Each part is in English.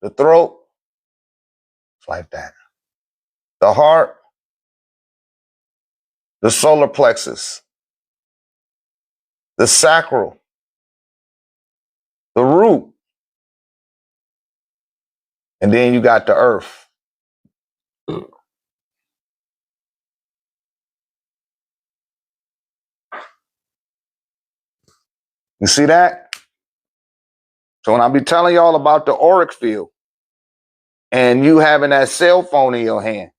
the throat, it's like that. The heart, the solar plexus, the sacral, the root, and then you got the earth. You see that? So when I be telling y'all about the auric field and you having that cell phone in your hand,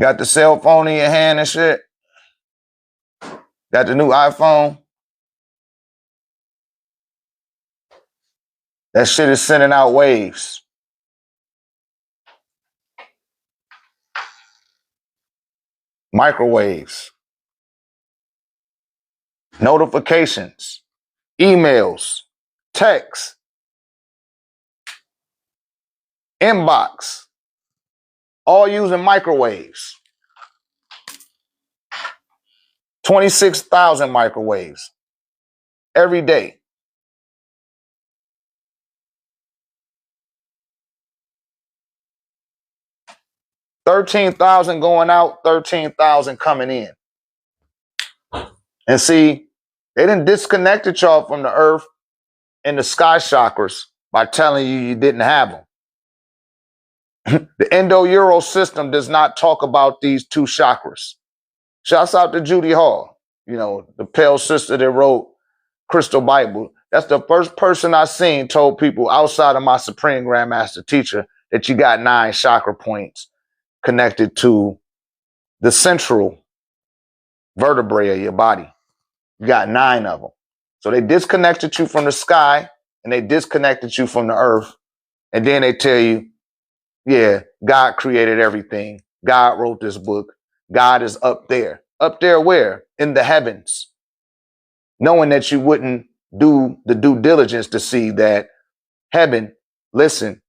got the cell phone in your hand and shit, got the new iPhone, that shit is sending out waves. Microwaves, notifications, emails, texts, inbox, all using microwaves. 26,000 microwaves every day. $13,000 going out, 13,000 coming in. And see, they didn't disconnected y'all from the earth and the sky chakras by telling you didn't have them. The Indo-Euro system does not talk about these two chakras. Shouts out to Judy Hall, you know, the pale sister that wrote Crystal Bible. That's the first person I seen told people outside of my Supreme Grandmaster teacher that you got 9 chakra points connected to the central vertebrae of your body. You got 9 of them. So they disconnected you from the sky and they disconnected you from the earth. And then they tell you, yeah, God created everything. God wrote this book. God is up there. Up there where? In the heavens. Knowing that you wouldn't do the due diligence to see that heaven, listen,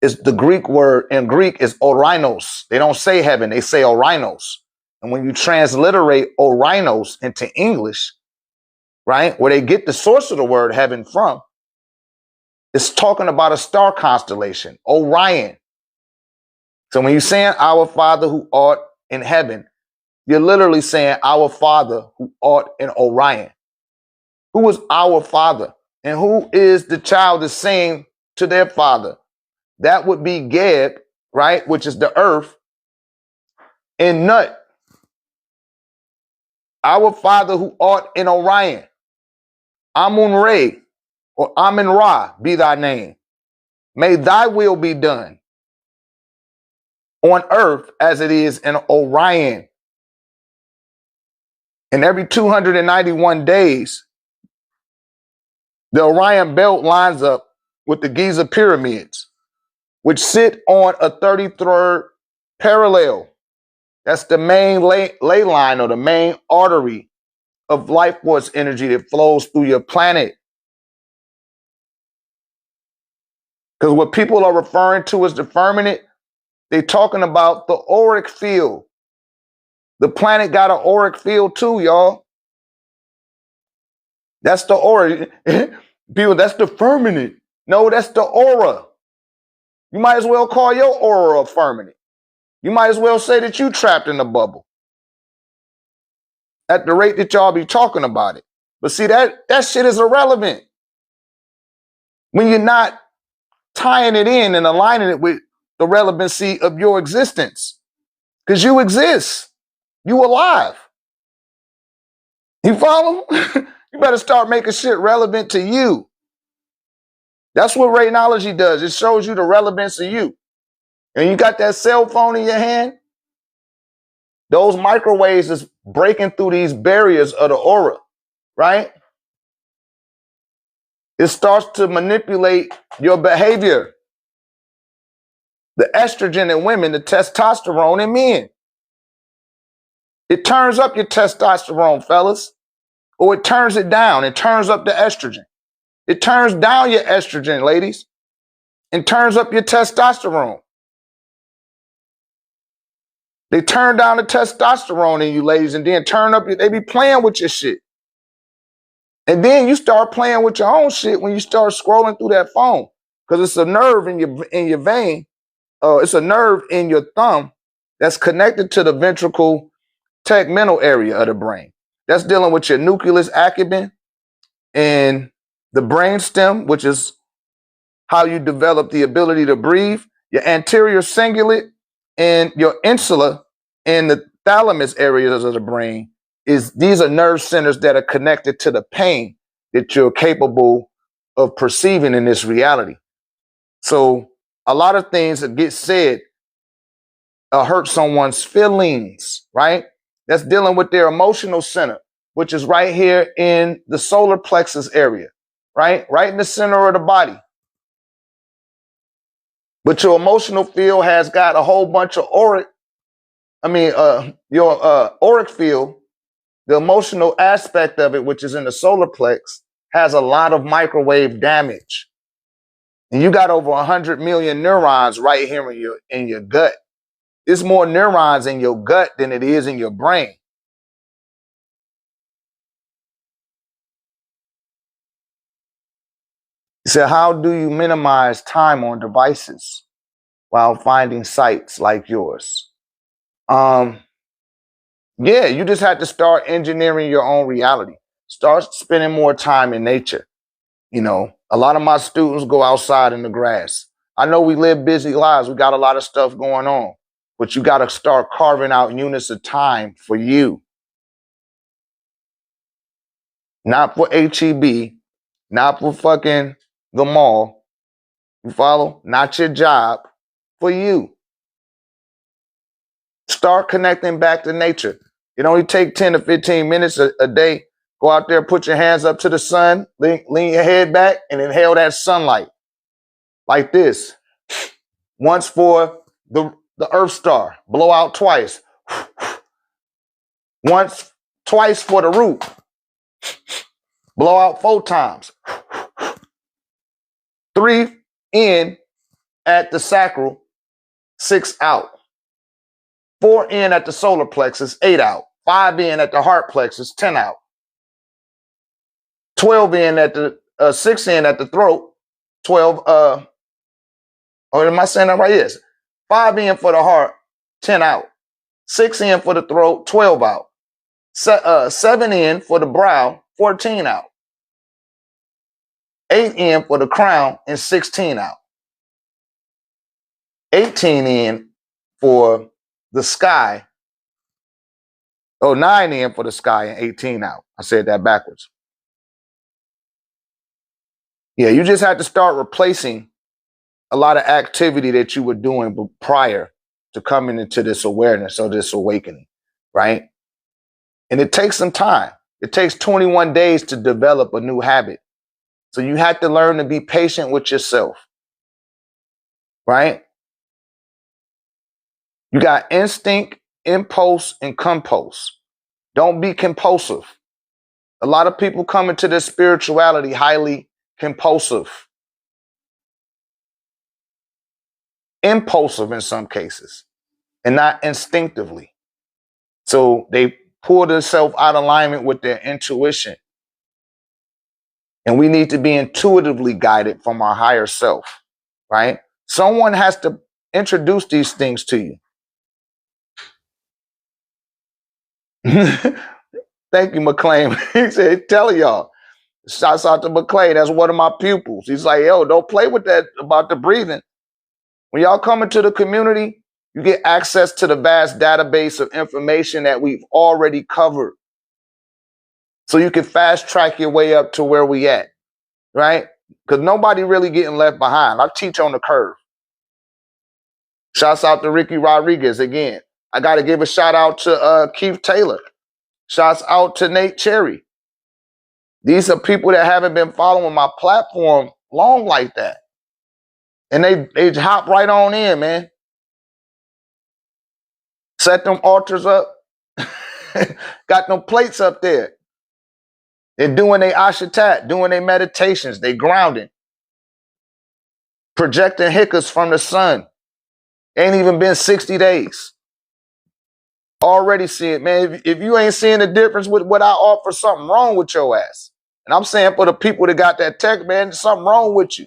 is the Greek word in Greek is orinos. They don't say heaven, they say orinos. And when you transliterate orinos into English, right, where they get the source of the word heaven from, it's talking about a star constellation, Orion. So when you're saying our Father who art in heaven, you're literally saying our Father who art in Orion. Who is our Father? And who is the child that's saying to their father? That would be Geb, right, which is the earth, and Nut. Our Father who art in Orion. Amun Re, or Amun Ra, be thy name. May thy will be done on earth as it is in Orion. And every 291 days, the Orion belt lines up with the Giza pyramids, which sit on a 33rd parallel. That's the main ley line or the main artery of life force energy that flows through your planet. Because what people are referring to as the firmament, they're talking about the auric field. The planet got an auric field too, y'all. That's the aura. People, that's the firmament. No, that's the aura. You might as well call your aura a firmament. You might as well say that you trapped in a bubble. At the rate that y'all be talking about it. But see, that shit is irrelevant. When you're not tying it in and aligning it with the relevancy of your existence. Because you exist. You alive. You follow? You better start making shit relevant to you. That's what radiology does. It shows you the relevance of you. And you got that cell phone in your hand, those microwaves is breaking through these barriers of the aura, right? It starts to manipulate your behavior. The estrogen in women, the testosterone in men. It turns up your testosterone, fellas, or it turns it down. It turns up the estrogen. It turns down your estrogen, ladies, and turns up your testosterone. They turn down the testosterone in you, ladies, and then turn up they be playing with your shit. And then you start playing with your own shit when you start scrolling through that phone. Because it's a nerve in your vein. It's a nerve in your thumb that's connected to the ventricle tegmental area of the brain. That's dealing with your nucleus accumbens and the brain stem, which is how you develop the ability to breathe, your anterior cingulate and your insula and the thalamus areas of the brain. These are nerve centers that are connected to the pain that you're capable of perceiving in this reality. So a lot of things that get said hurt someone's feelings, right? That's dealing with their emotional center, which is right here in the solar plexus area, right? Right in the center of the body. But your emotional field has got a whole bunch of your auric field, the emotional aspect of it, which is in the solar plex, has a lot of microwave damage. And you got over 100 million neurons right here in your gut. There's more neurons in your gut than it is in your brain. So how do you minimize time on devices while finding sites like yours? Yeah, you just have to start engineering your own reality. Start spending more time in nature. You know, a lot of my students go outside in the grass. I know we live busy lives. We got a lot of stuff going on, but you got to start carving out units of time for you. Not for HEB, not for fucking the mall. You follow? Not your job, for you. Start connecting back to nature. It only take 10 to 15 minutes a day. Go out there, put your hands up to the sun, lean your head back, and inhale that sunlight. Like this. Once for the Earth star. Blow out twice. Twice for the root. Blow out 4 times. 3 in at the sacral, 6 out. 4 in at the solar plexus, 8 out. 5 in at the heart plexus, 10 out. 12 in at the 6 in at the throat, 12 or am I saying that right? Yes. 5 in for the heart, 10 out. 6 in for the throat, 12 out. 7 in for the brow, 14 out. 8 in for the crown and 16 out. 18 in for the sky. 9 in for the sky and 18 out. I said that backwards. Yeah, you just have to start replacing a lot of activity that you were doing prior to coming into this awareness or this awakening, right? And it takes some time. It takes 21 days to develop a new habit. So you have to learn to be patient with yourself, right? You got instinct, impulse, and compulse. Don't be compulsive. A lot of people come into this spirituality highly compulsive. Impulsive in some cases, and not instinctively. So they pull themselves out of alignment with their intuition. And we need to be intuitively guided from our higher self, right? Someone has to introduce these things to you. Thank you, McLean. He said, tell y'all. Shouts out to McLean. That's one of my pupils. He's like, yo, don't play with that about the breathing. When y'all come into the community, you get access to the vast database of information that we've already covered. So you can fast track your way up to where we at, right? Because nobody really getting left behind. I teach on the curve. Shouts out to Ricky Rodriguez again. I got to give a shout out to Keith Taylor. Shouts out to Nate Cherry. These are people that haven't been following my platform long like that. And they hop right on in, man. Set them altars up. Got them plates up there. They're doing their ashatat, doing their meditations. They grounding. Projecting hiccups from the sun. Ain't even been 60 days. Already see it, man. If you ain't seeing the difference with what I offer, something wrong with your ass. And I'm saying for the people that got that tech, man, there's something wrong with you.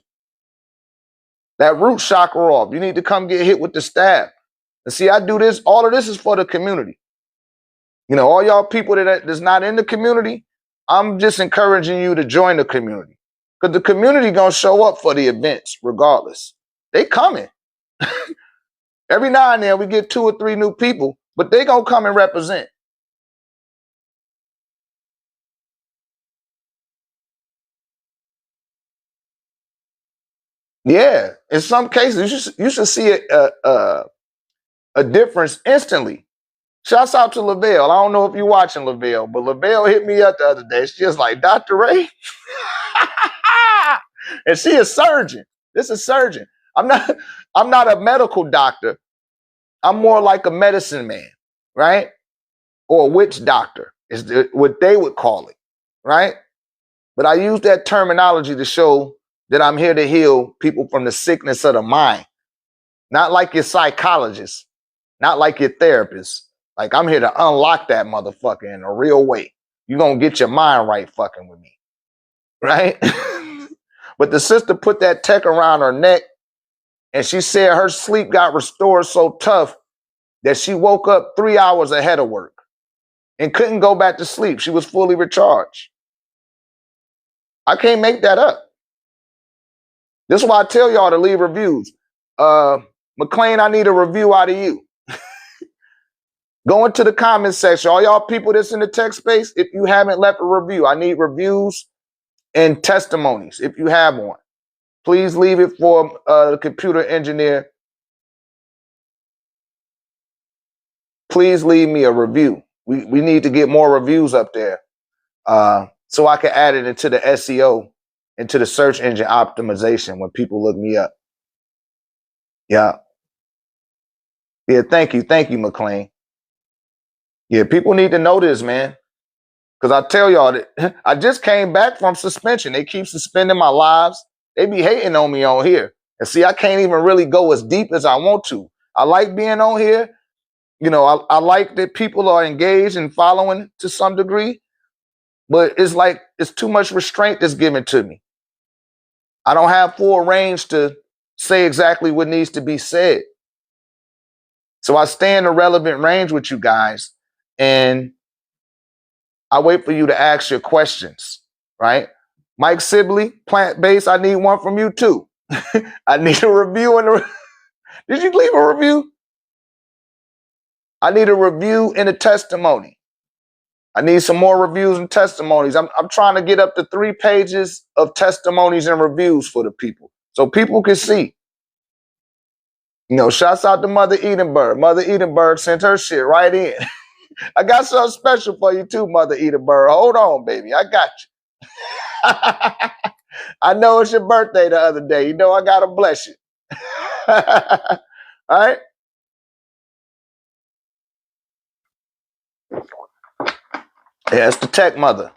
That root chakra off. You need to come get hit with the staff. And see, I do this. All of this is for the community. You know, all y'all people that's not in the community, I'm just encouraging you to join the community. Because the community going to show up for the events regardless. They coming. Every now and then we get 2 or 3 new people, but they going to come and represent. Yeah, in some cases, you should see a difference instantly. Shouts out to Lavelle. I don't know if you're watching Lavelle, but Lavelle hit me up the other day. She was like, Dr. Ray, and she a surgeon. This is a surgeon. I'm not a medical doctor. I'm more like a medicine man, right? Or a witch doctor is what they would call it, right? But I use that terminology to show that I'm here to heal people from the sickness of the mind. Not like your psychologist, not like your therapist. Like I'm here to unlock that motherfucker in a real way. You're going to get your mind right fucking with me, right? But the sister put that tech around her neck and she said her sleep got restored so tough that she woke up 3 hours ahead of work and couldn't go back to sleep. She was fully recharged. I can't make that up. This is why I tell y'all to leave reviews. McLean, I need a review out of you. Go into the comment section. All y'all people that's in the tech space, if you haven't left a review, I need reviews and testimonies. If you have one, please leave it for the computer engineer. Please leave me a review. We need to get more reviews up there so I can add it into the SEO, into the search engine optimization when people look me up. Yeah. Yeah, thank you, McLean. Yeah, people need to know this, man. Because I tell y'all that I just came back from suspension. They keep suspending my lives. They be hating on me on here. And see, I can't even really go as deep as I want to. I like being on here. You know, I like that people are engaged and following to some degree. But it's like it's too much restraint that's given to me. I don't have full range to say exactly what needs to be said. So I stay in a relevant range with you guys. And I wait for you to ask your questions, right? Mike Sibley, plant-based, I need one from you too. I need a review. Did you leave a review? I need a review and a testimony. I need some more reviews and testimonies. I'm trying to get up to 3 pages of testimonies and reviews for the people so people can see. You know, shouts out to Mother Edenberg. Mother Edenberg sent her shit right in. I got something special for you too, Mother Edenberg. Hold on, baby. I got you. I know it's your birthday the other day. You know I got to bless you. All right? Yeah, that's the tech mother.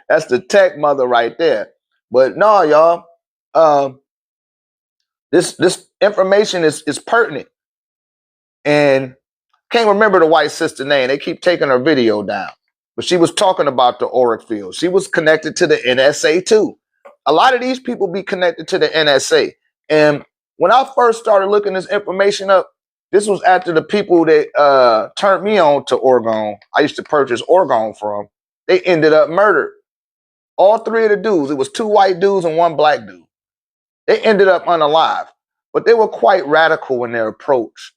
That's the tech mother right there. But no, y'all, this information is pertinent. And can't remember the white sister name. They keep taking her video down. But she was talking about the auric field. She was connected to the NSA too. A lot of these people be connected to the NSA. And when I first started looking this information up, this was after the people that turned me on to Orgone. I used to purchase Orgone from. They ended up murdered. All 3 of the dudes. It was 2 white dudes and 1 black dude. They ended up unalive. But they were quite radical in their approach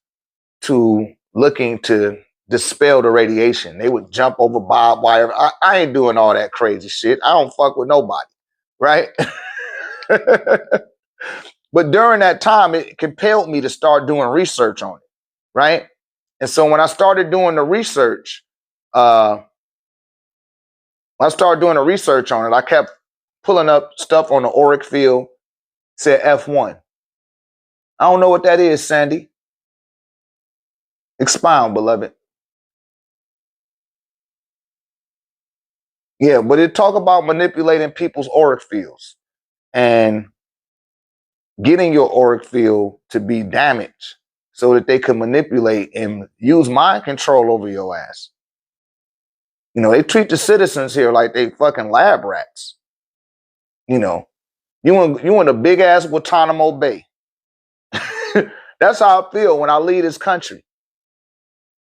to looking to dispel the radiation. They would jump over barbed wire. I ain't doing all that crazy shit. I don't fuck with nobody, right? But during that time, it compelled me to start doing research on it, right? And so when I started doing the research, I kept pulling up stuff on the auric field, said F1. I don't know what that is, Sandy. Expound, beloved. Yeah, but it talk about manipulating people's auric fields and getting your auric field to be damaged so that they can manipulate and use mind control over your ass. You know, they treat the citizens here like they fucking lab rats. You know, you in a big ass Guantanamo Bay. That's how I feel when I leave this country.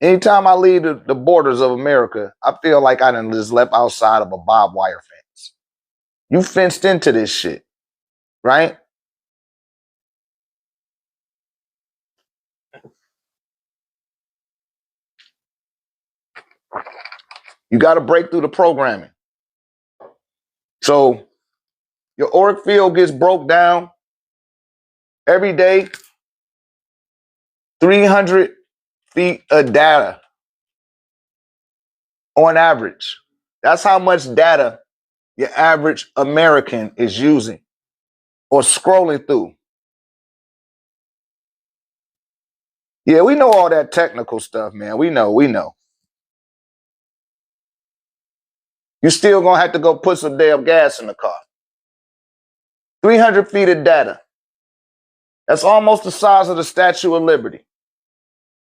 Anytime I leave the borders of America, I feel like I done just left outside of a barbed wire fence. You fenced into this shit, right? You got to break through the programming. So your auric field gets broke down every day, 300 feet of data on average. That's how much data your average American is using or scrolling through. Yeah, we know all that technical stuff, man. We know. You still gonna have to go put some damn gas in the car. 300 feet of data. That's almost the size of the Statue of Liberty.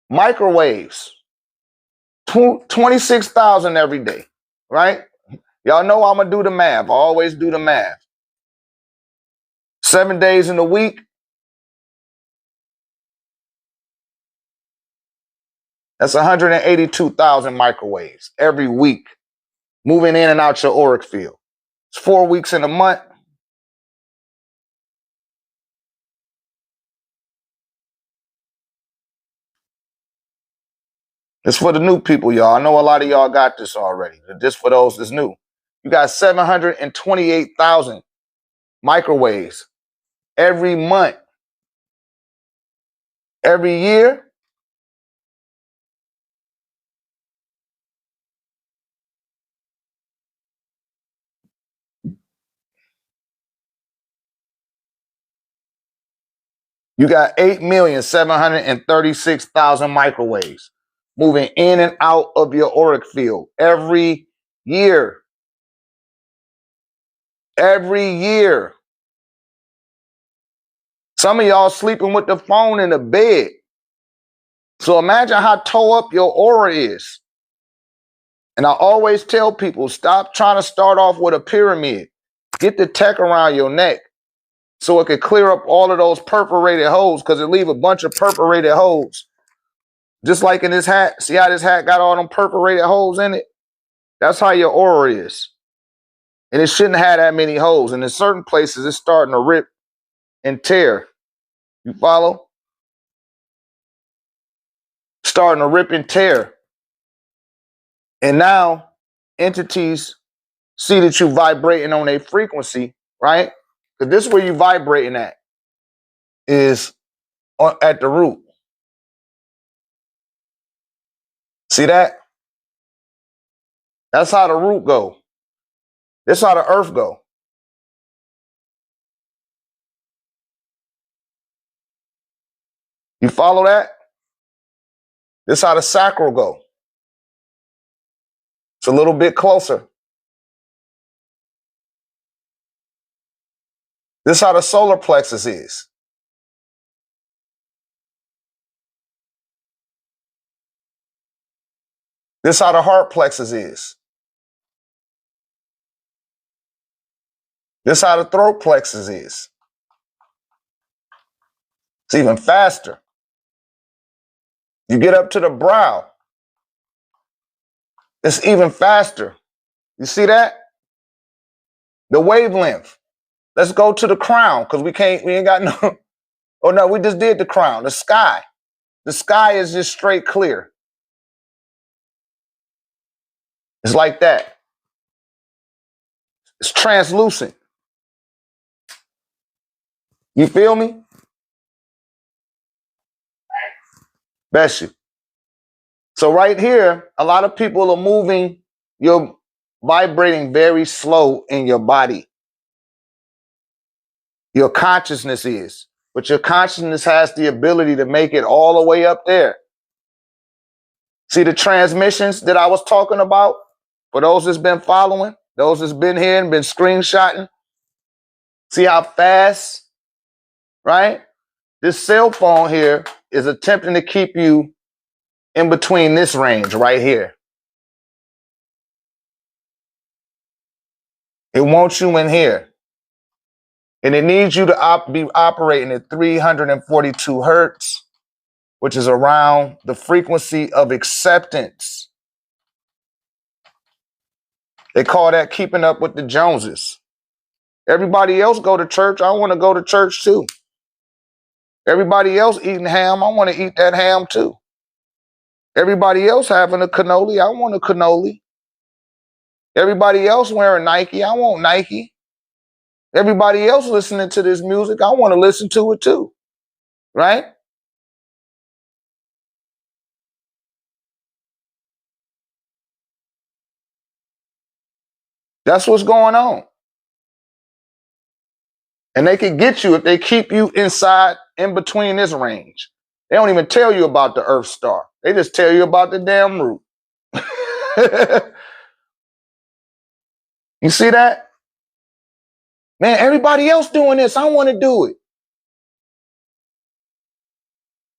Microwaves. 26,000 every day, right? Y'all know I'm gonna do the math. I always do the math. 7 days in a week. That's 182,000 microwaves every week moving in and out your auric field. It's 4 weeks in a month. It's for the new people, y'all. I know a lot of y'all got this already. Just for those that's new. You got 728,000 microwaves every month. Every year, you got 8,736,000 microwaves moving in and out of your auric field every year. Every year. Some of y'all sleeping with the phone in the bed. So imagine how toe up your aura is. And I always tell people, stop trying to start off with a pyramid. Get the tech around your neck so it could clear up all of those perforated holes, because it leave a bunch of perforated holes. Just like in this hat. See how this hat got all them perforated holes in it? That's how your aura is. And it shouldn't have that many holes. And in certain places, it's starting to rip and tear. You follow? Starting to rip and tear. And now entities see that you vibrating on a frequency, right? Because this is where you vibrating at, is at the root. See that? That's how the root go. That's how the earth go. You follow that? This how the sacral go. It's a little bit closer. This how the solar plexus is. This how the heart plexus is. This how the throat plexus is. It's even faster. You get up to the brow. It's even faster. You see that? The wavelength. Let's go to the crown, because we ain't got no. Oh no, we just did the crown. The sky. The sky is just straight clear. It's like that. It's translucent. You feel me? Bless you. So right here, a lot of people are moving. You're vibrating very slow in your body. Your consciousness is. But your consciousness has the ability to make it all the way up there. See the transmissions that I was talking about? For those that's been following, those that's been here and been screenshotting. See how fast, right? This cell phone here is attempting to keep you in between this range right here. It wants you in here. And it needs you to be operating at 342 hertz, which is around the frequency of acceptance. They call that keeping up with the Joneses. Everybody else go to church. I want to go to church too. Everybody else eating ham. I want to eat that ham too. Everybody else having a cannoli. I want a cannoli. Everybody else wearing Nike. I want Nike. Everybody else listening to this music. I want to listen to it too. Right? That's what's going on. And they can get you if they keep you inside, in between this range. They don't even tell you about the Earth star. They just tell you about the damn root. You see that? Man, everybody else doing this. I want to do it.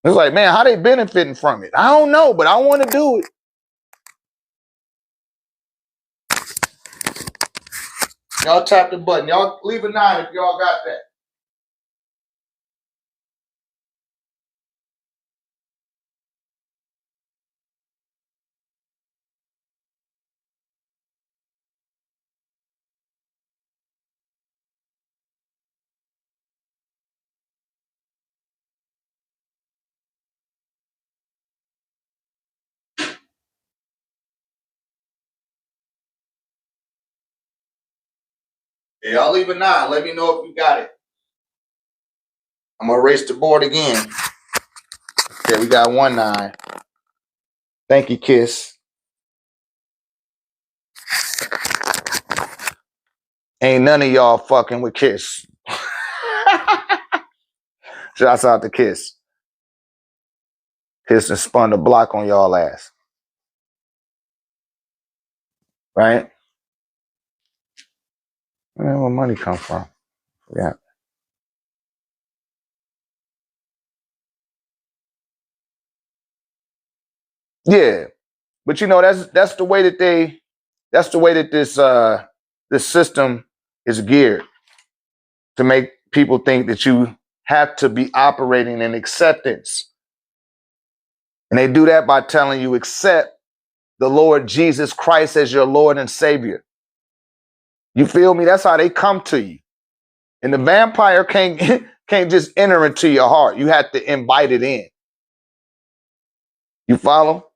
It's like, man, how they benefiting from it? I don't know, but I want to do it. Y'all tap the button. Y'all leave a 9 if y'all got that. Yeah, y'all leave a 9. Let me know if you got it. I'm going to erase the board again. Okay, we got 1 9. Thank you, Kiss. Ain't none of y'all fucking with Kiss. Shouts out to Kiss. Kiss and spun the block on y'all ass. Right? Where money come from? Yeah. Yeah. But you know, that's the way that this system is geared to make people think that you have to be operating in acceptance. And they do that by telling you accept the Lord Jesus Christ as your Lord and Savior. You feel me? That's how they come to you. And the vampire can't just enter into your heart. You have to invite it in. You follow?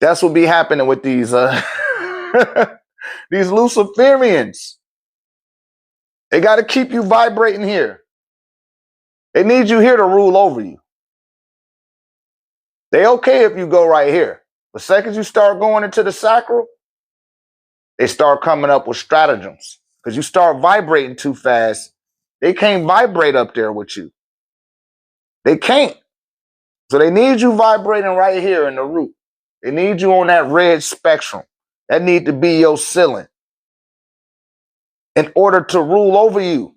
That's what be happening with these these Luciferians. They got to keep you vibrating here. They need you here to rule over you. They okay if you go right here. The second you start going into the sacral, they start coming up with stratagems. Because you start vibrating too fast, they can't vibrate up there with you. They can't. So they need you vibrating right here in the root. They need you on that red spectrum. That need to be your ceiling in order to rule over you.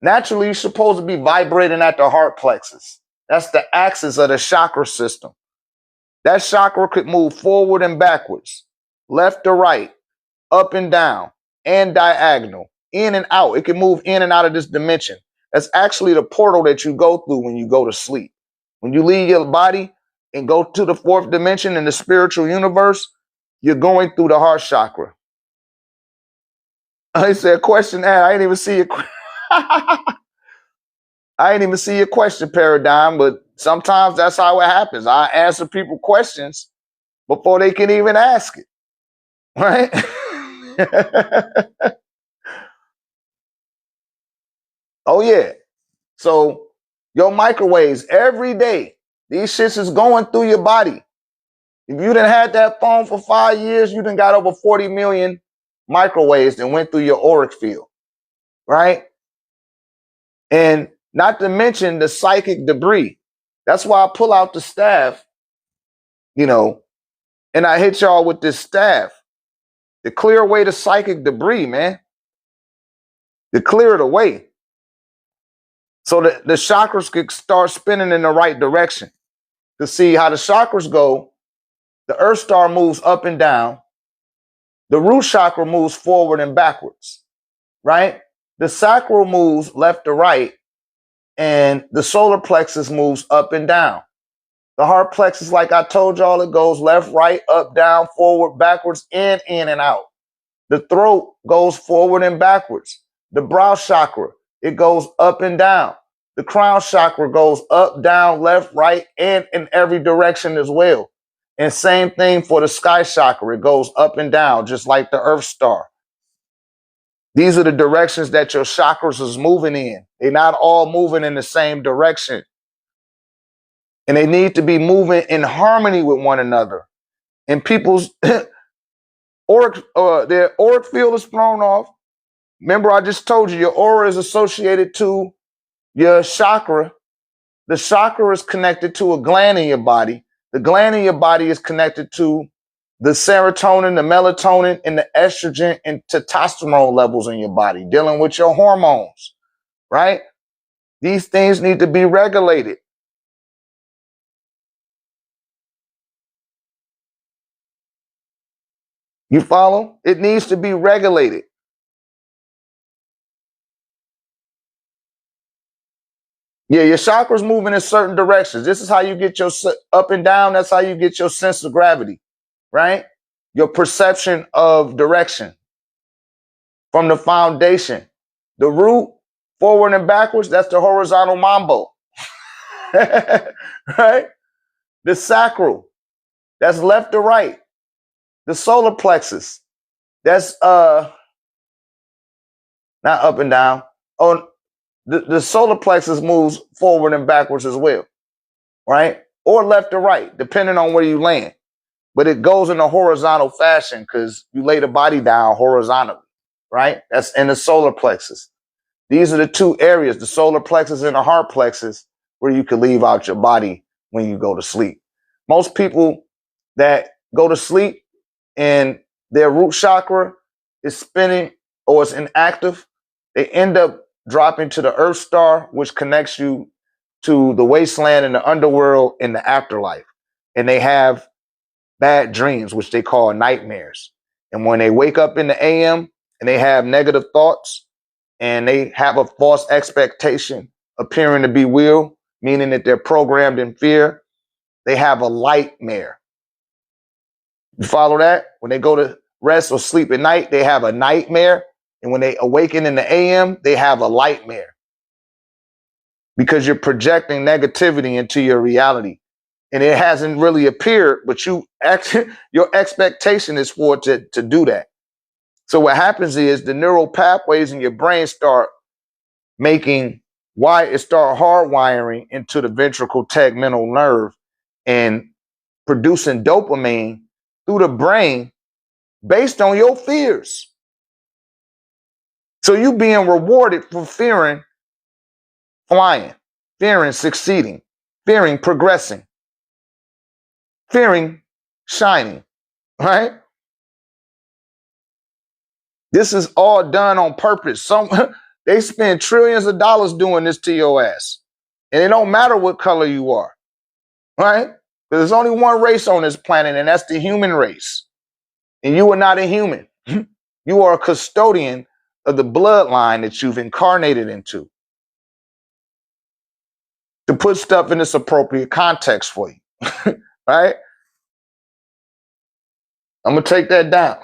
Naturally, you're supposed to be vibrating at the heart plexus. That's the axis of the chakra system. That chakra could move forward and backwards, left to right, up and down, and diagonal, in and out. It can move in and out of this dimension. That's actually the portal that you go through when you go to sleep. When you leave your body and go to the 4th dimension in the spiritual universe, you're going through the heart chakra. I said, question, I didn't even see it. I ain't even see your question, Paradigm, but sometimes that's how it happens. I answer people questions before they can even ask it, right? Oh, yeah. So your microwaves every day, these shits is going through your body. If you done had that phone for 5 years, you done got over 40 million microwaves that went through your auric field, right? And not to mention the psychic debris. That's why I pull out the staff, you know, and I hit y'all with this staff to clear away the psychic debris, man. To clear it away. So that the chakras could start spinning in the right direction. to see how the chakras go, the earth star moves up and down. The root chakra moves forward and backwards, right? The sacral moves left to right, and the solar plexus moves up and down. The heart plexus, like I told y'all, it goes left, right, up, down, forward, backwards, and in and out. The throat goes forward and backwards. The brow chakra, it goes up and down. The crown chakra goes up, down, left, right, and in every direction as well. And same thing for the sky chakra. It goes up and down, just like the earth star. These are the directions that your chakras is moving in. They're not all moving in the same direction. And they need to be moving in harmony with one another. And people's their auric field is thrown off. Remember, I just told you your aura is associated to your chakra. The chakra is connected to a gland in your body. The gland in your body is connected to the serotonin, the melatonin, and the estrogen and testosterone levels in your body, dealing with your hormones, right? These things need to be regulated. You follow? It needs to be regulated. Yeah, your chakras moving in certain directions. This is how you get your up and down. That's how you get your sense of gravity, right? Your perception of direction from the foundation. The root, forward and backwards, that's the horizontal mambo, right? The sacral, that's left to right. The solar plexus, that's not up and down. Oh, the solar plexus moves forward and backwards as well, right? Or left to right, depending on where you land. But it goes in a horizontal fashion because you lay the body down horizontally, right? That's in the solar plexus. These are the two areas, the solar plexus and the heart plexus, where you can leave out your body when you go to sleep. Most people that go to sleep and their root chakra is spinning or is inactive, they end up dropping to the earth star, which connects you to the wasteland and the underworld in the afterlife. And they have bad dreams, which they call nightmares. And when they wake up in the AM and they have negative thoughts and they have a false expectation appearing to be real, meaning that they're programmed in fear, they have a nightmare. You follow that? When they go to rest or sleep at night, they have a nightmare. And when they awaken in the AM, they have a nightmare. Because you're projecting negativity into your reality. And it hasn't really appeared, but your expectation is for it to do that. So what happens is the neural pathways in your brain start start hardwiring into the ventricle tegmental nerve and producing dopamine through the brain based on your fears. So you being rewarded for fearing flying, fearing succeeding, fearing progressing, fearing shining, right? This is all done on purpose. They spend trillions of dollars doing this to your ass. And it don't matter what color you are, right? There's only one race on this planet, and that's the human race. And you are not a human. You are a custodian of the bloodline that you've incarnated into. To put stuff in its appropriate context for you, right? I'm going to take that down.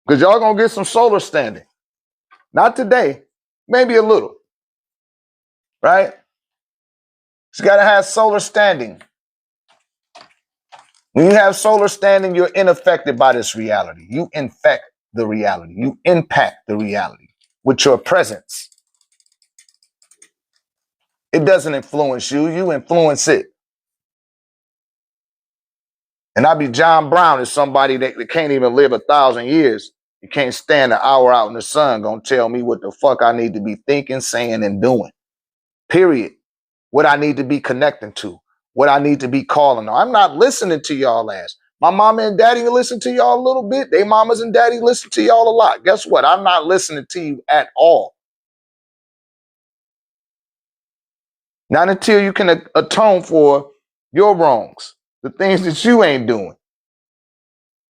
Because y'all going to get some solar standing. Not today, maybe a little, right? You got to have solar standing. When you have solar standing, you're unaffected by this reality. You infect the reality. You impact the reality with your presence. It doesn't influence you. You influence it. And I be John Brown is somebody that can't even live 1,000 years. You can't stand an hour out in the sun gonna tell me what the fuck I need to be thinking, saying, and doing. Period. What I need to be connecting to. What I need to be calling on. I'm not listening to y'all ass. My mama and daddy listen to y'all a little bit. They mamas and daddy listen to y'all a lot. Guess what? I'm not listening to you at all. Not until you can atone for your wrongs, the things that you ain't doing.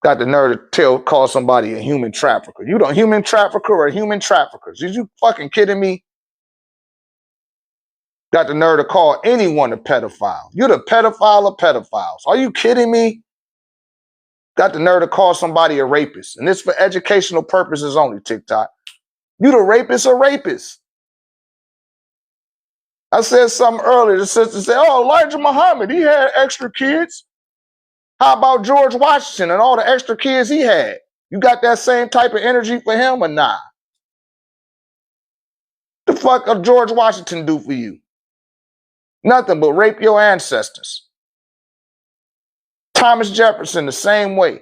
Got the nerve to call somebody a human trafficker. You don't human trafficker or human traffickers. Is you fucking kidding me? Got the nerve to call anyone a pedophile. You're the pedophile of pedophiles. Are you kidding me? Got the nerve to call somebody a rapist. And this for educational purposes only, TikTok. You the rapist or rapist. I said something earlier. The sister said, oh, Elijah Muhammad, he had extra kids. How about George Washington and all the extra kids he had? You got that same type of energy for him or nah? The fuck did George Washington do for you? Nothing but rape your ancestors. Thomas Jefferson the same way.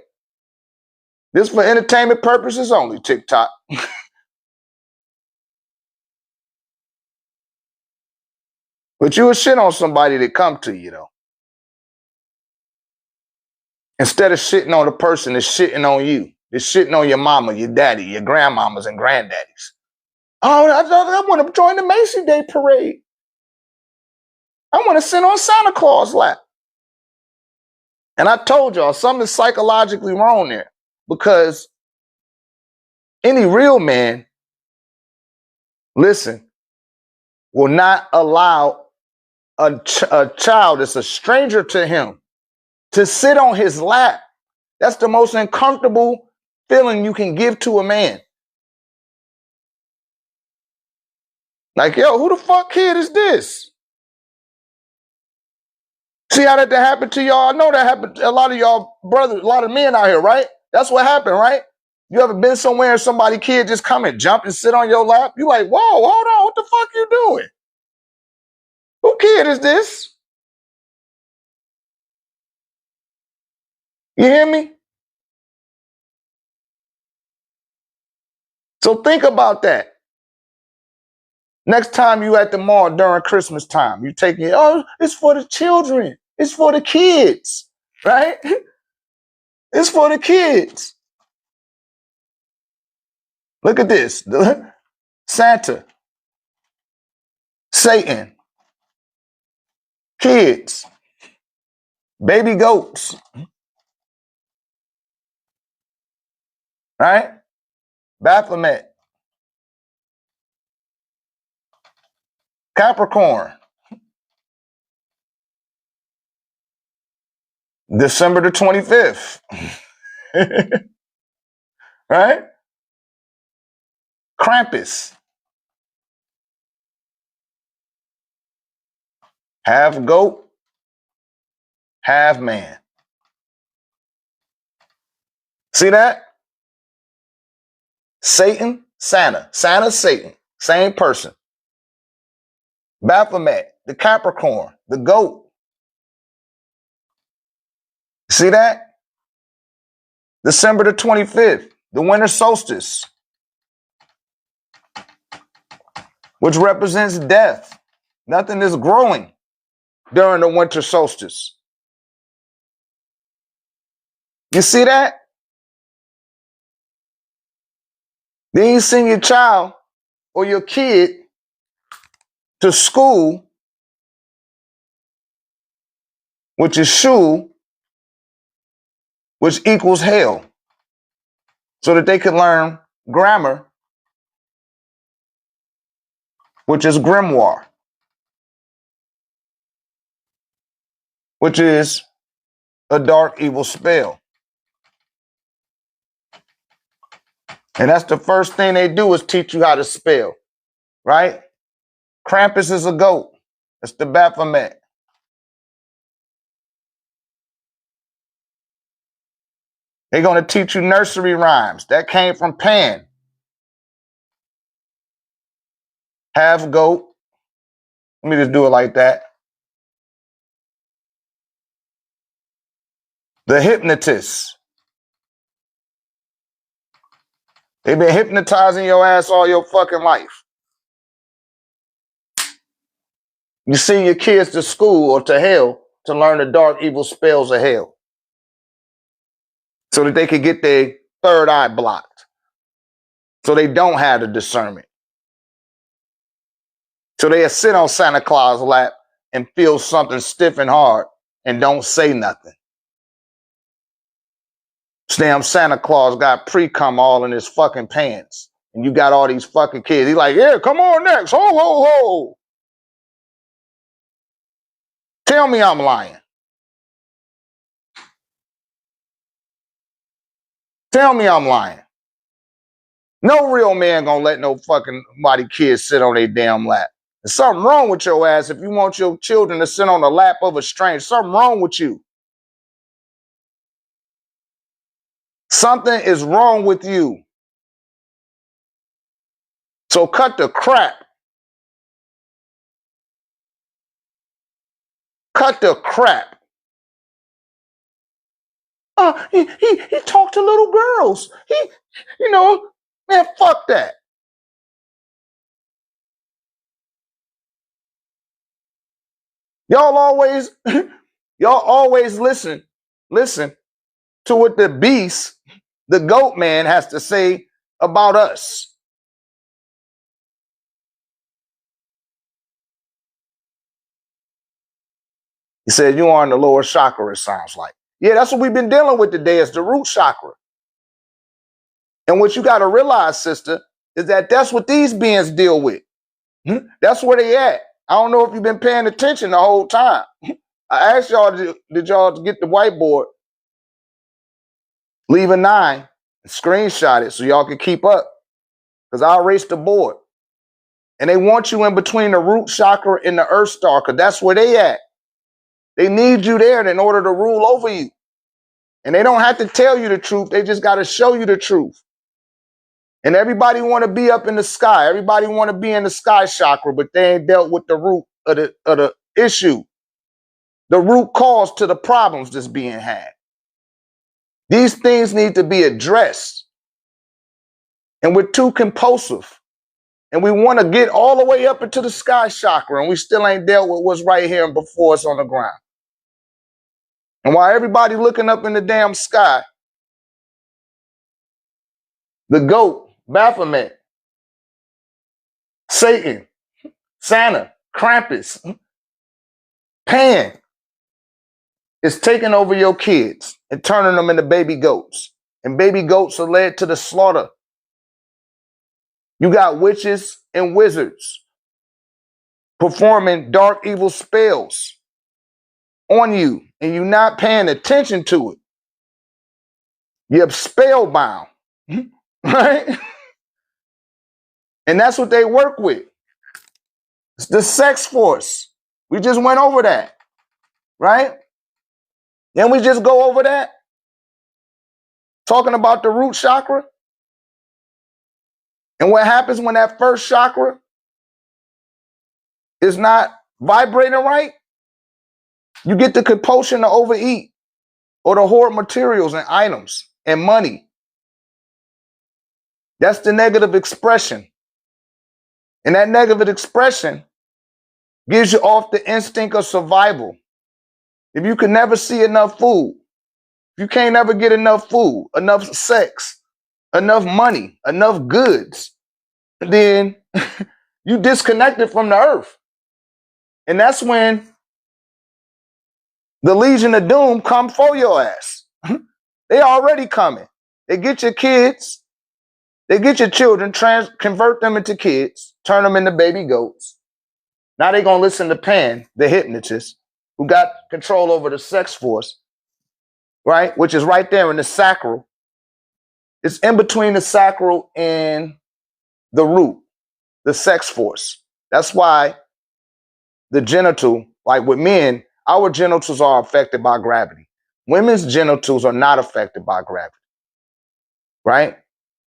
This for entertainment purposes only, TikTok. But you would shit on somebody that come to you, though. Instead of shitting on the person that's shitting on you. That's shitting on your mama, your daddy, your grandmamas and granddaddies. Oh, I want to join the Macy Day parade. I want to sit on Santa Claus' lap. And I told y'all, something's psychologically wrong there. Because any real man, listen, will not allow a child that's a stranger to him to sit on his lap. That's the most uncomfortable feeling you can give to a man. Like, yo, who the fuck kid is this? See how that happened to y'all? I know that happened to a lot of y'all brothers, a lot of men out here, right? That's what happened, right? You ever been somewhere and somebody kid just come and jump and sit on your lap? You like, whoa, hold on, what the fuck you doing? Who kid is this? You hear me? So think about that. Next time you at the mall during Christmas time, you taking it, oh, it's for the children. It's for the kids, right? It's for the kids. Look at this. Santa, Satan, kids, baby goats, right? Baphomet, Capricorn, December the 25th, right? Krampus, half goat, half man. See that? Satan, Santa, Satan, same person. Baphomet, the Capricorn, the goat. See that? December the 25th, the winter solstice, which represents death. Nothing is growing during the winter solstice. You see that? Then you send your child or your kid to school, which is shul, which equals hell, so that they can learn grammar, which is grimoire, which is a dark, evil spell. And that's the first thing they do is teach you how to spell, right? Krampus is a goat. That's the Baphomet. They're going to teach you nursery rhymes. That came from Pan. Half goat. Let me just do it like that. The hypnotist. They've been hypnotizing your ass all your fucking life. You send your kids to school or to hell to learn the dark, evil spells of hell, so that they could get their third eye blocked, so they don't have the discernment. So they'll sit on Santa Claus' lap and feel something stiff and hard and don't say nothing. Damn Santa Claus got pre-cum all in his fucking pants. And you got all these fucking kids. He's like, yeah, come on next. Ho, ho, ho. Tell me I'm lying. Tell me I'm lying. No real man gonna let no fucking body kids sit on their damn lap. There's something wrong with your ass if you want your children to sit on the lap of a stranger. Something wrong with you. Something is wrong with you. So cut the crap. Cut the crap. He talked to little girls. Man, fuck that. Y'all always listen to what the beast, the goat man, has to say about us. He said, you are in the lower chakra, it sounds like. Yeah, that's what we've been dealing with today, is the root chakra. And what you got to realize, sister, is that that's what these beings deal with. That's where they at. I don't know if you've been paying attention the whole time. I asked y'all, did y'all get the whiteboard? Leave a 9 and screenshot it so y'all can keep up. Because I'll erase the board. And they want you in between the root chakra and the earth star, because that's where they at. They need you there in order to rule over you. And they don't have to tell you the truth. They just got to show you the truth. And everybody want to be up in the sky. Everybody want to be in the sky chakra, but they ain't dealt with the root of the issue. The root cause to the problems that's being had. These things need to be addressed. And we're too compulsive. And we want to get all the way up into the sky chakra, and we still ain't dealt with what's right here and before us on the ground. And while everybody looking up in the damn sky, the goat, Baphomet, Satan, Santa, Krampus, Pan is taking over your kids and turning them into baby goats. And baby goats are led to the slaughter. You got witches and wizards performing dark, evil spells on you, and you're not paying attention to it. You're spellbound, right? And that's what they work with. It's the sex force. We just went over that, right? Then we just go over that, talking about the root chakra. And what happens when that first chakra is not vibrating right? You get the compulsion to overeat or to hoard materials and items and money. That's the negative expression. And that negative expression gives you off the instinct of survival. If you can never see enough food, if you can't ever get enough food, enough sex, enough money, enough goods, then you disconnected from the earth. And that's when the Legion of Doom come for your ass. They already coming. They get your kids, they get your children, convert them into kids, turn them into baby goats. Now they're going to listen to Pan, the hypnotist, who got control over the sex force, right? Which is right there in the sacral. It's in between the sacral and the root, the sex force. That's why the genital, like with men, our genitals are affected by gravity. Women's genitals are not affected by gravity, right?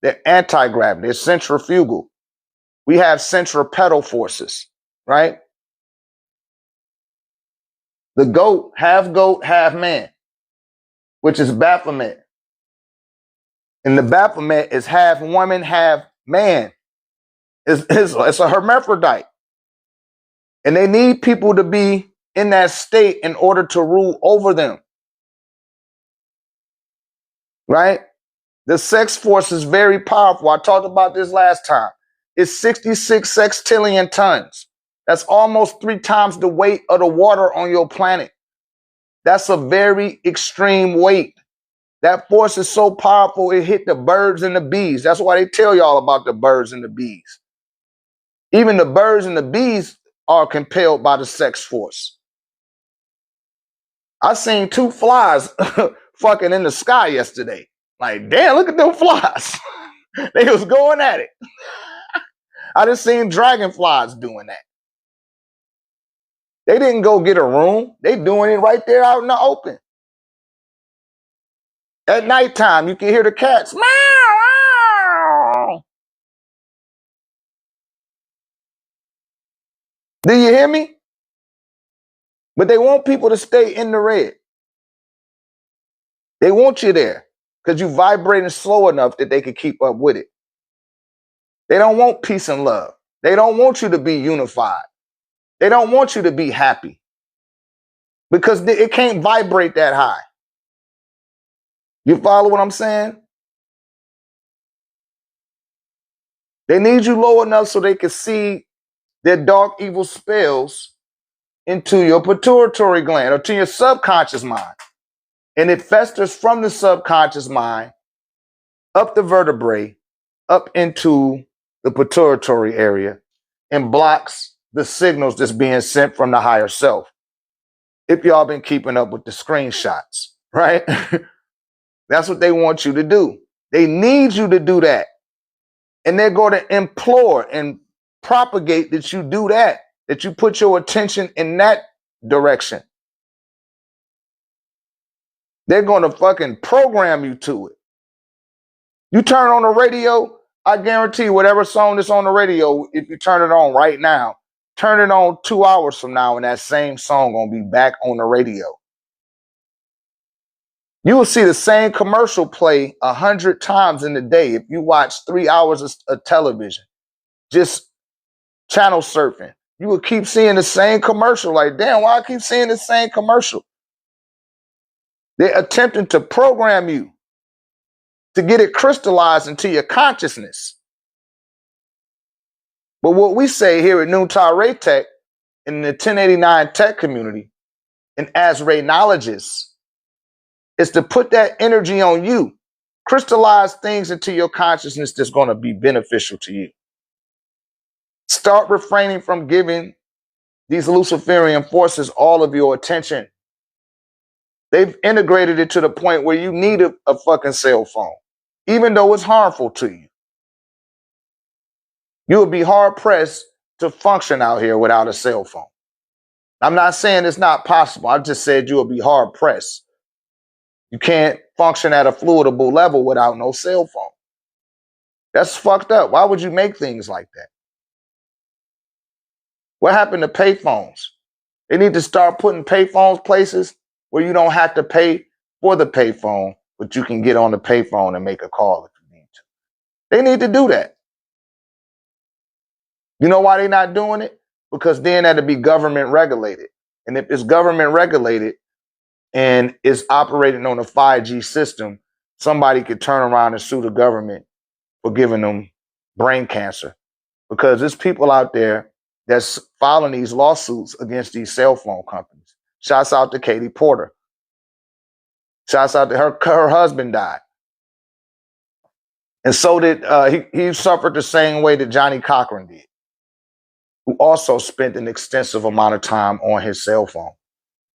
They're anti-gravity. They're centrifugal. We have centripetal forces, right? The goat, half man, which is Baphomet. And the Baphomet is half woman, half man. It's a hermaphrodite. And they need people to be in that state in order to rule over them. Right? The sex force is very powerful. I talked about this last time. It's 66 sextillion tons. That's almost 3 times the weight of the water on your planet. That's a very extreme weight. That force is so powerful, it hit the birds and the bees. That's why they tell y'all about the birds and the bees. Even the birds and the bees are compelled by the sex force. I seen 2 flies fucking in the sky yesterday. Like, damn, look at them flies. They was going at it. I just seen dragonflies doing that. They didn't go get a room. They doing it right there out in the open. At nighttime, you can hear the cats. Meow, meow. Do you hear me? But they want people to stay in the red. They want you there because you vibrating slow enough that they can keep up with it. They don't want peace and love. They don't want you to be unified. They don't want you to be happy because it can't vibrate that high. You follow what I'm saying? They need you low enough so they can see their dark, evil spells into your pituitary gland or to your subconscious mind. And it festers from the subconscious mind up the vertebrae, up into the pituitary area, and blocks the signals that's being sent from the higher self. If y'all been keeping up with the screenshots, right? That's what they want you to do. They need you to do that. And they're going to implore and propagate that you do that you put your attention in that direction. They're going to fucking program you to it. You turn on the radio, I guarantee whatever song that's on the radio, if you turn it on right now, turn it on 2 hours from now, and that same song going to be back on the radio. You will see the same commercial play 100 times in a day if you watch 3 hours of television, just channel surfing. You will keep seeing the same commercial. Like, damn, why I keep seeing the same commercial? They're attempting to program you to get it crystallized into your consciousness. But what we say here at Noontide Ray Tech, in the 1089 tech community, and as Raynologists, is to put that energy on you, crystallize things into your consciousness that's going to be beneficial to you. Start refraining from giving these Luciferian forces all of your attention. They've integrated it to the point where you need a fucking cell phone, even though it's harmful to you. You would be hard pressed to function out here without a cell phone. I'm not saying it's not possible. I just said you would be hard pressed. You can't function at a fluidable level without no cell phone. That's fucked up. Why would you make things like that? What happened to payphones? They need to start putting payphones places where you don't have to pay for the payphone, but you can get on the payphone and make a call if you need to. They need to do that. You know why they're not doing it? Because then that'd be government regulated. And if it's government regulated and it's operating on a 5G system, somebody could turn around and sue the government for giving them brain cancer. Because there's people out there that's filing these lawsuits against these cell phone companies. Shouts out to Katie Porter. Shouts out to her husband died. And so did, he suffered the same way that Johnny Cochran did, who also spent an extensive amount of time on his cell phone.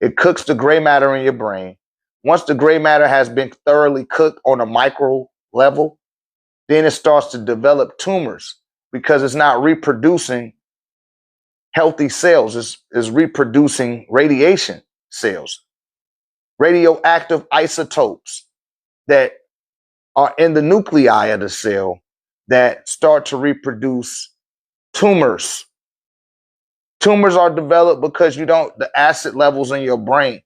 It cooks the gray matter in your brain. Once the gray matter has been thoroughly cooked on a micro level, then it starts to develop tumors because it's not reproducing healthy cells, is reproducing radiation cells, radioactive isotopes that are in the nuclei of the cell that start to reproduce tumors. Tumors are developed because the acid levels in your brain,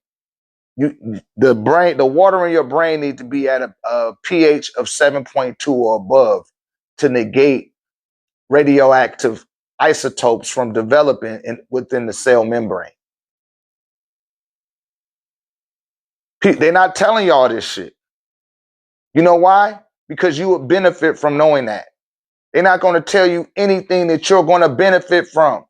the water in your brain needs to be at a pH of 7.2 or above to negate radioactive isotopes from developing within the cell membrane. They're not telling y'all this shit. You know why? Because you would benefit from knowing that. They're not going to tell you anything that you're going to benefit from.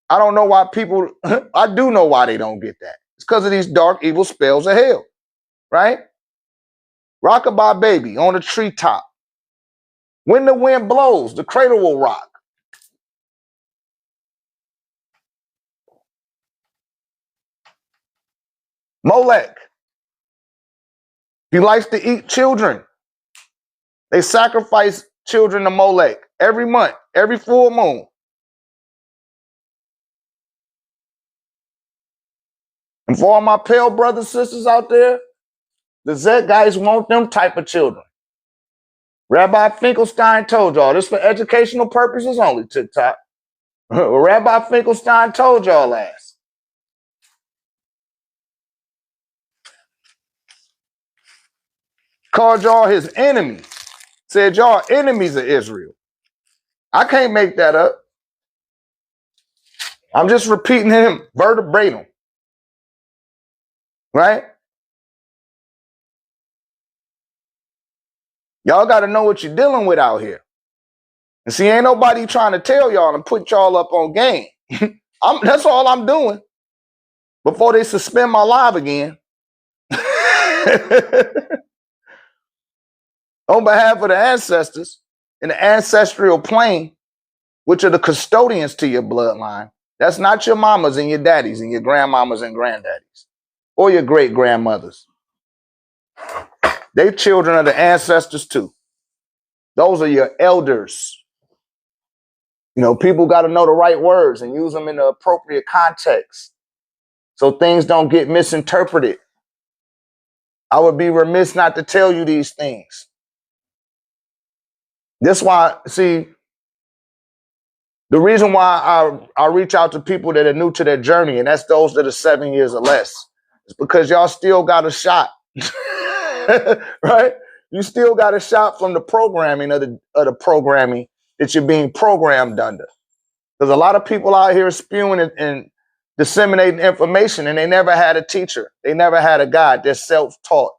I don't know why people, I do know why they don't get that. It's because of these dark, evil spells of hell, right? Rockabye baby on a treetop. When the wind blows, the cradle will rock. Molech, he likes to eat children. They sacrifice children to Molech every month, every full moon. And for all my pale brothers, sisters out there, the Zet guys want them type of children. Rabbi Finkelstein told y'all this for educational purposes only, TikTok. Rabbi Finkelstein told y'all last. Called y'all his enemies. Said y'all enemies of Israel. I can't make that up. I'm just repeating him verbatim. Right? Y'all got to know what you're dealing with out here. And see, ain't nobody trying to tell y'all and put y'all up on game. That's all I'm doing before they suspend my live again. On behalf of the ancestors in the ancestral plane, which are the custodians to your bloodline, that's not your mamas and your daddies and your grandmamas and granddaddies or your great grandmothers. They children of the ancestors too. Those are your elders. You know, people got to know the right words and use them in the appropriate context so things don't get misinterpreted. I would be remiss not to tell you these things. That's why, see, the reason why I reach out to people that are new to their journey, and that's those that are 7 years or less, is because y'all still got a shot, right? You still got a shot from the programming of the programming that you're being programmed under. There's a lot of people out here spewing and disseminating information, and they never had a teacher. They never had a guide. They're self-taught.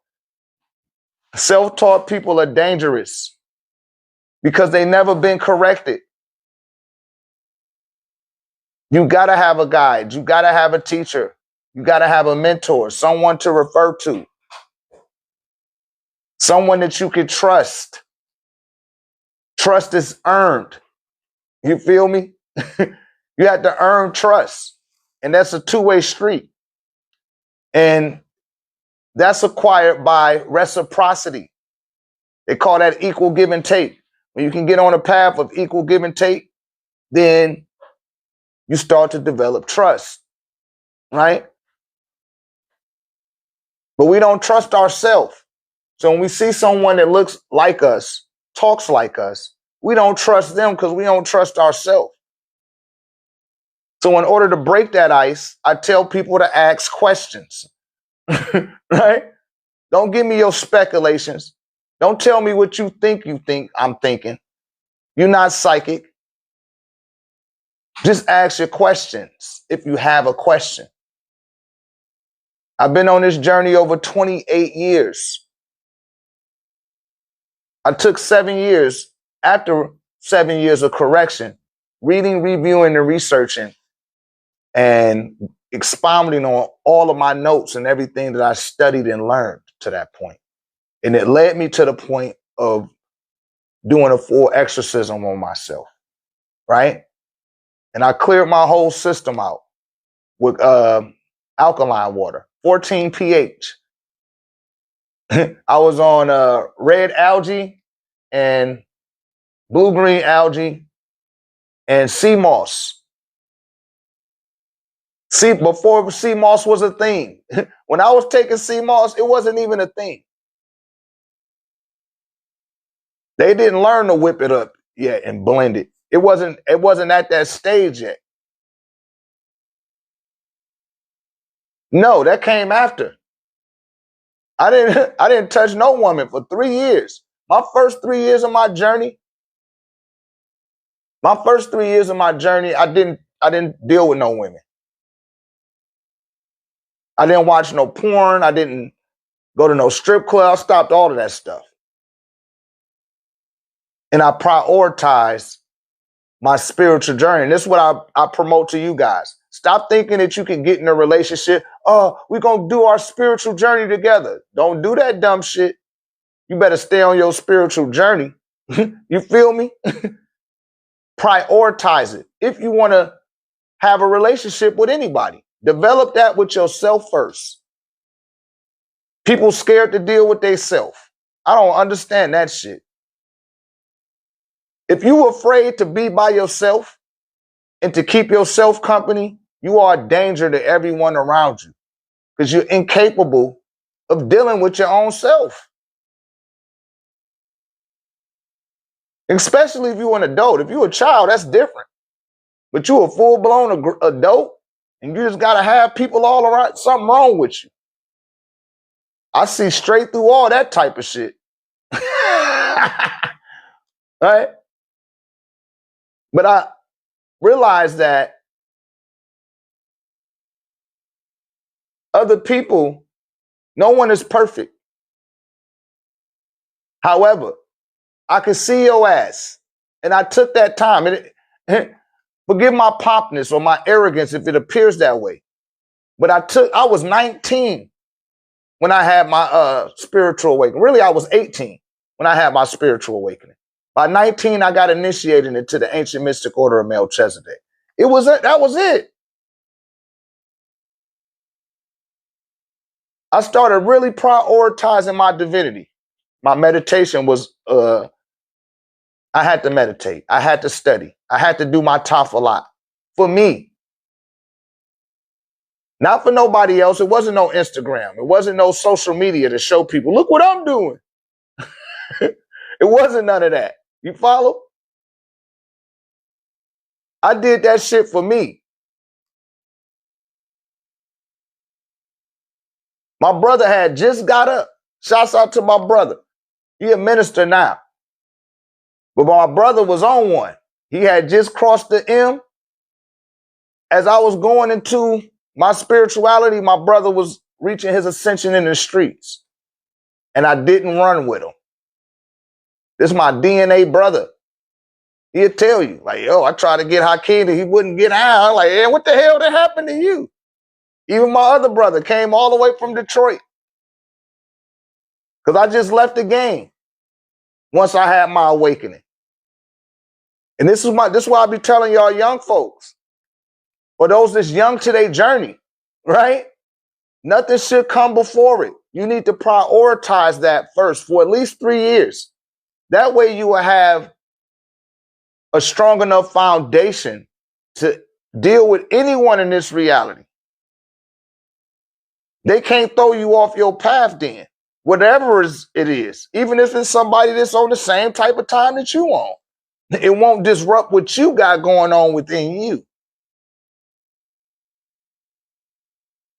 Self-taught people are dangerous because they never been corrected. You got to have a guide. You got to have a teacher. You got to have a mentor, someone to refer to, someone that you can trust. Trust is earned. You feel me? You have to earn trust. And that's a two-way street. And that's acquired by reciprocity. They call that equal give and take. When you can get on a path of equal give and take, then you start to develop trust, right? But we don't trust ourselves. So when we see someone that looks like us, talks like us, we don't trust them because we don't trust ourselves. So in order to break that ice, I tell people to ask questions, right? Don't give me your speculations. Don't tell me what you think I'm thinking. You're not psychic. Just ask your questions if you have a question. I've been on this journey over 28 years. I took 7 years, after 7 years of correction, reading, reviewing, and researching, and expounding on all of my notes and everything that I studied and learned to that point. And it led me to the point of doing a full exorcism on myself, right? And I cleared my whole system out with alkaline water, 14 pH. I was on red algae and blue-green algae and sea moss. See, before sea moss was a thing. When I was taking sea moss, it wasn't even a thing. They didn't learn to whip it up yet and blend it. It wasn't at that stage yet. No, that came after. I didn't touch no woman for 3 years. My first 3 years of my journey, I didn't deal with no women. I didn't watch no porn. I didn't go to no strip club. I stopped all of that stuff. And I prioritized my spiritual journey. And this is what I promote to you guys. Stop thinking that you can get in a relationship. Oh, we're going to do our spiritual journey together. Don't do that dumb shit. You better stay on your spiritual journey. You feel me? Prioritize it. If you want to have a relationship with anybody, develop that with yourself first. People scared to deal with themselves. I don't understand that shit. If you're afraid to be by yourself and to keep yourself company, you are a danger to everyone around you because you're incapable of dealing with your own self. Especially if you're an adult. If you're a child, that's different. But you're a full-blown adult and you just got to have people all around. Something wrong with you. I see straight through all that type of shit. Right? But I realize that other people, no one is perfect. However, I can see your ass. And I took that time. Forgive my pompness or my arrogance if it appears that way. But I was 19 when I had my spiritual awakening. Really, I was 18 when I had my spiritual awakening. By 19, I got initiated into the ancient mystic order of Melchizedek. That was it. I started really prioritizing my divinity. My meditation was, I had to meditate. I had to study. I had to do my tafillah for me. Not for nobody else. It wasn't no Instagram. It wasn't no social media to show people, look what I'm doing. It wasn't none of that. You follow? I did that shit for me. My brother had just got up. Shouts out to my brother. He a minister now. But my brother was on one. He had just crossed the M. As I was going into my spirituality, my brother was reaching his ascension in the streets. And I didn't run with him. This is my DNA brother. He'll tell you, like, yo, I tried to get Hakeem and he wouldn't get out. I'm like, hey, what the hell that happened to you? Even my other brother came all the way from Detroit. Because I just left the game once I had my awakening. And this is why I be telling y'all young folks, for those that's young to their journey, right? Nothing should come before it. You need to prioritize that first for at least 3 years. That way you will have a strong enough foundation to deal with anyone in this reality. They can't throw you off your path then, whatever it is, even if it's somebody that's on the same type of time that you on. It won't disrupt what you got going on within you.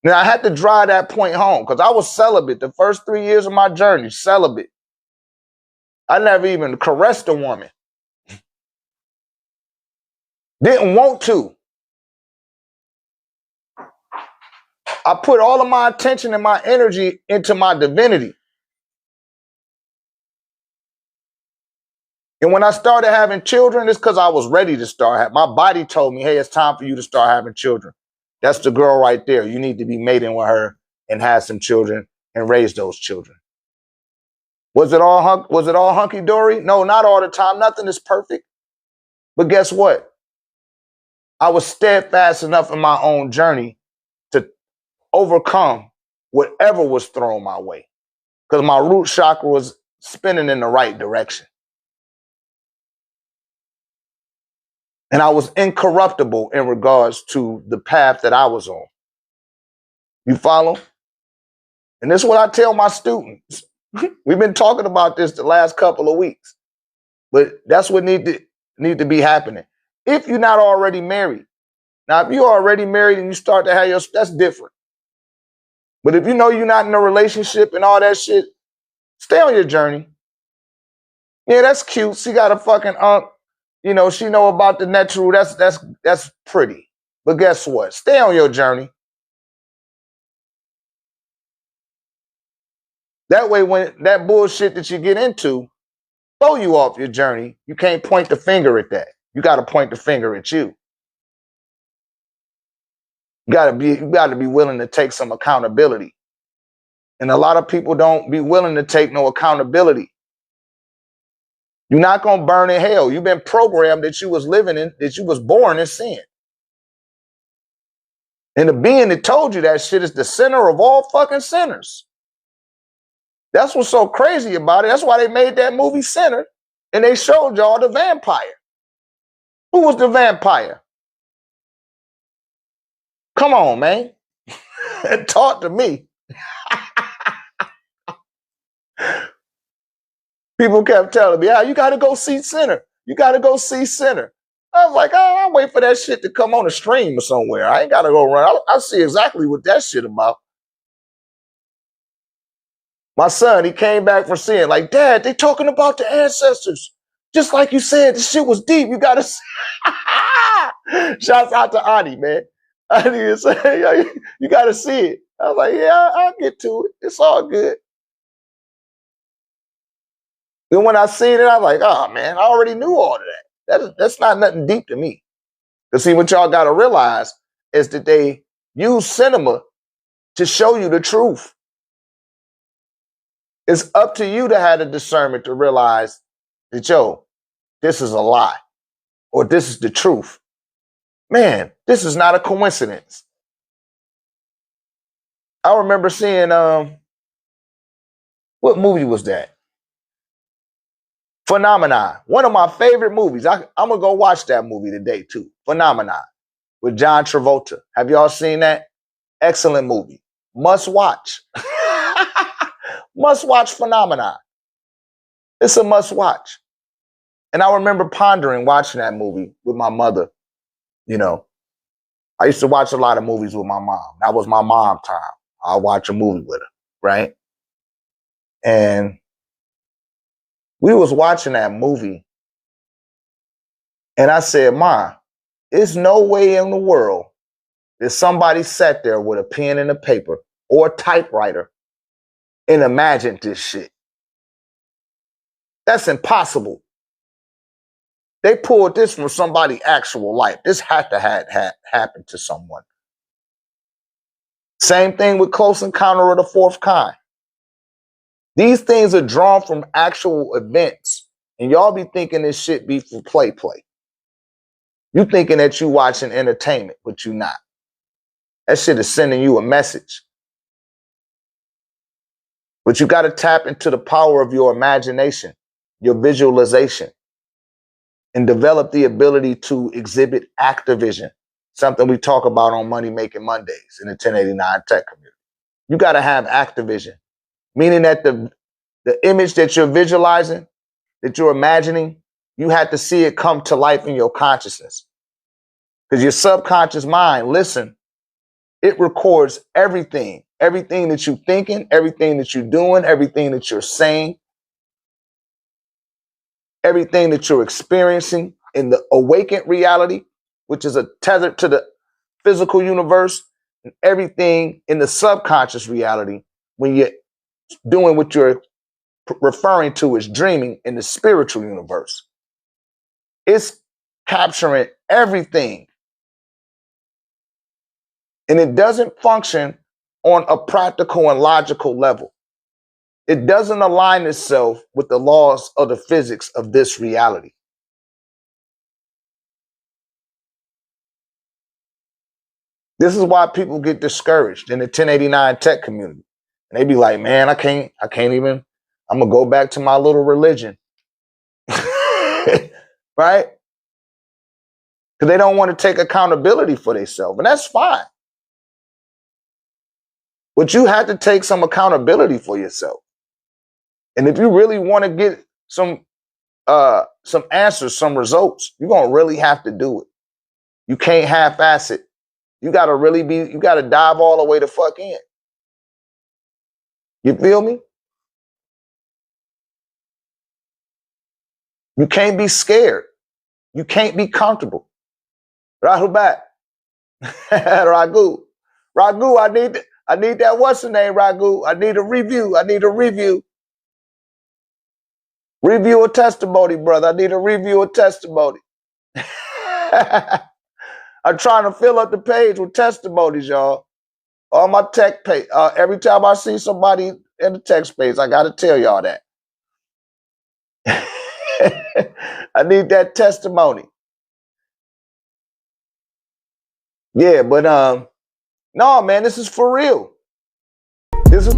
Now, I had to drive that point home because I was celibate the first 3 years of my journey, celibate. I never even caressed a woman. Didn't want to. I put all of my attention and my energy into my divinity. And when I started having children, it's because I was ready to start. My body told me, hey, it's time for you to start having children. That's the girl right there. You need to be mating with her and have some children and raise those children. Was it all hunky-dory? No, not all the time. Nothing is perfect. But guess what? I was steadfast enough in my own journey to overcome whatever was thrown my way. Because my root chakra was spinning in the right direction. And I was incorruptible in regards to the path that I was on. You follow? And this is what I tell my students. We've been talking about this the last couple of weeks. But that's what need to be happening. If you're not already married. Now, if you're already married and you start to have that's different. But if you know you're not in a relationship and all that shit, stay on your journey. Yeah, that's cute. She got a fucking she know about the natural. That's pretty. But guess what? Stay on your journey. That way, when that bullshit that you get into throw you off your journey, you can't point the finger at that. You got to point the finger at you. You gotta be willing to take some accountability. And a lot of people don't be willing to take no accountability. You're not gonna burn in hell. You've been programmed that you was living in, that you was born in sin. And the being that told you that shit is the sinner of all fucking sinners. That's what's so crazy about it. That's why they made that movie Sinner. And they showed y'all the vampire. Who was the vampire? Come on, man. Talk to me. People kept telling me, you got to go see Sinner. You got to go see Sinner. I was like, I'll wait for that shit to come on a stream or somewhere. I ain't got to go run. I'll see exactly what that shit about. My son, he came back from seeing, like, Dad, they talking about the ancestors. Just like you said, this shit was deep. You got to see. Shouts out to Ani, man. Ani is saying, you got to see it. I was like, yeah, I'll get to it. It's all good. Then when I seen it, I was like, oh, man, I already knew all of that. That's not nothing deep to me. Because see, what y'all got to realize is that they use cinema to show you the truth. It's up to you to have the discernment to realize that, yo, this is a lie or this is the truth. Man, this is not a coincidence. I remember seeing, what movie was that? Phenomenon. One of my favorite movies. I'm going to go watch that movie today too. Phenomenon with John Travolta. Have y'all seen that? Excellent movie. Must watch. Must watch Phenomenon. It's a must watch. And I remember pondering watching that movie with my mother. You know, I used to watch a lot of movies with my mom. That was my mom time. I'll watch a movie with her, right? And we was watching that movie. And I said, Ma, there's no way in the world that somebody sat there with a pen and a paper or a typewriter and imagined this shit. That's impossible. They pulled this from somebody's actual life. This had to have happened to someone. Same thing with Close Encounter of the Fourth Kind. These things are drawn from actual events. And y'all be thinking this shit be for play. You thinking that you watching entertainment, but you not. That shit is sending you a message. But you got to tap into the power of your imagination, your visualization, and develop the ability to exhibit activision, something we talk about on Money Making Mondays in the 1089 tech community. You got to have activision, meaning that the image that you're visualizing, that you're imagining, you have to see it come to life in your consciousness. Because your subconscious mind, listen, it records everything that you're thinking, everything that you're doing, everything that you're saying, everything that you're experiencing in the awakened reality, which is a tether to the physical universe, and everything in the subconscious reality when you're doing what you're referring to as dreaming in the spiritual universe. It's capturing everything. And it doesn't function on a practical and logical level. It doesn't align itself with the laws of the physics of this reality. This is why people get discouraged in the 1089 tech community. And they be like, man, I can't even, I'm going to go back to my little religion. Right? Because they don't want to take accountability for themselves. And that's fine. But you have to take some accountability for yourself. And if you really want to get some answers, some results, you're going to really have to do it. You can't half-ass it. You got to dive all the way the fuck in. You feel me? You can't be scared. You can't be comfortable. Rahubat. Ragu. Ragu, I need that what's the name, Ragu? I need a review. Review a testimony, brother. I need a review of testimony. I'm trying to fill up the page with testimonies, y'all. On my tech page. Every time I see somebody in the tech space, I got to tell y'all that. I need that testimony. Yeah, but no, man, this is for real. This is